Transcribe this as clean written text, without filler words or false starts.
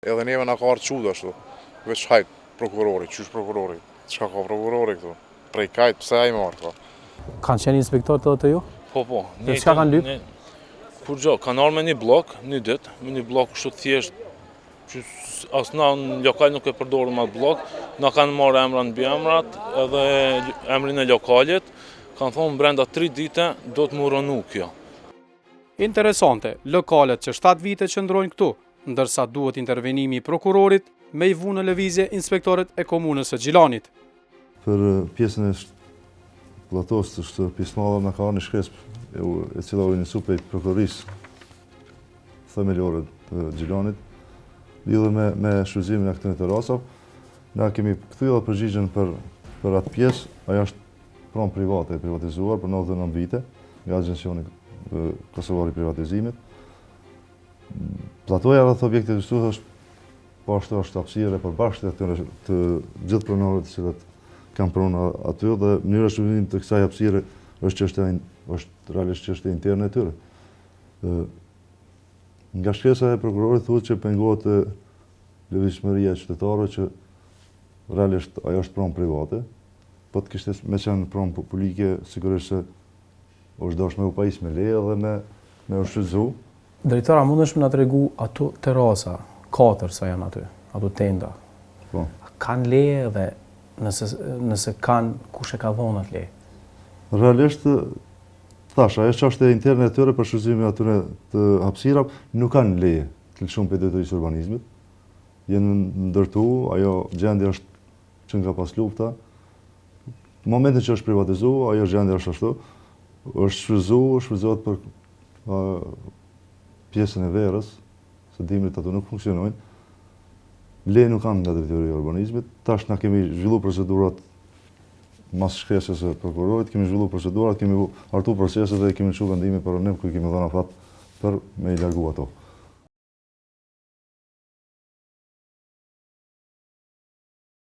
Edhe neve na ka ardhur çuda ashtu. Veç hajt prokurori, qysh prokurori? Çka ka prokurori këtu? Prej kajt, pse ai marr këto? Kanë qenë inspektor të ju? Po. Dhe çka kanë lyp? Kur gjo, kanë ardhur me një blok, një ditë, me një blok kështu thjesht, që as na në lokal nuk e përdorim atë blok, na kanë marrë emra mbi emrat, edhe emrin e lokalit, kanë thonë brenda 3 dite do të muronu kjo. Interesante, lokalet që 7 vite qëndrojnë këtu, ndërsa duhet intervenimi i prokurorit me i vu në lëvizje inspektorët e komunës së Gjilanit. Për pjesën e platos është pjesë madhe na ka një shkresp e cila u njësu prej prokurorisë themelore të Gjilanit, lidhur me shfrytëzimin e këtyre terasave. Na kemi kthyer përgjigjen për atë pjesë, ajo është pronë private e privatizuar për 99 vite nga Agencioni Kosovar i Privatizimit. Platoja rreth objektit këtu është hapësirë e përbashkët të gjithë pronarëve të cilët kanë pronë aty dhe mënyra shërbimit të kësaj hapësire është realisht çështje interne e tyre. Nga shkresa e prokurorit thuhet që pengohet lëvizshmëria e qytetarëve që realisht ajo është pronë private, po të kishte me qenë pronë publike, sigurisht se është dashur me u pajis me leje dhe me u shfrytëzu. Drejtora, mundesh me na tregu ato terasa, 4 sa janë aty, ato tenda. Po. Kanë leje dhe nëse kanë, kush e ka dhënë atë leje? Realisht, thash, ajo çështja interne e tyre për shfrytëzimin atyre të hapësirave nuk kanë leje të lëshuar për drejtorisë urbanizmit. Jenë ndërtu, ajo gjendja është që nga pas lufta. Në momentin që është privatizuar, ajo gjendja është ashtu, është shfrytëzohet për pjesën e verës, se dimrit ato nuk funksionojnë. Leje nuk kanë nga drejtoria e urbanizmit. Tash na kemi zhvilluar procedurat mas shkresës së prokurorit, kemi zhvilluar procedurat, kemi hartuar proceset dhe kemi çuar vendime për ne ku kemi dhënë afat për me i largu ato.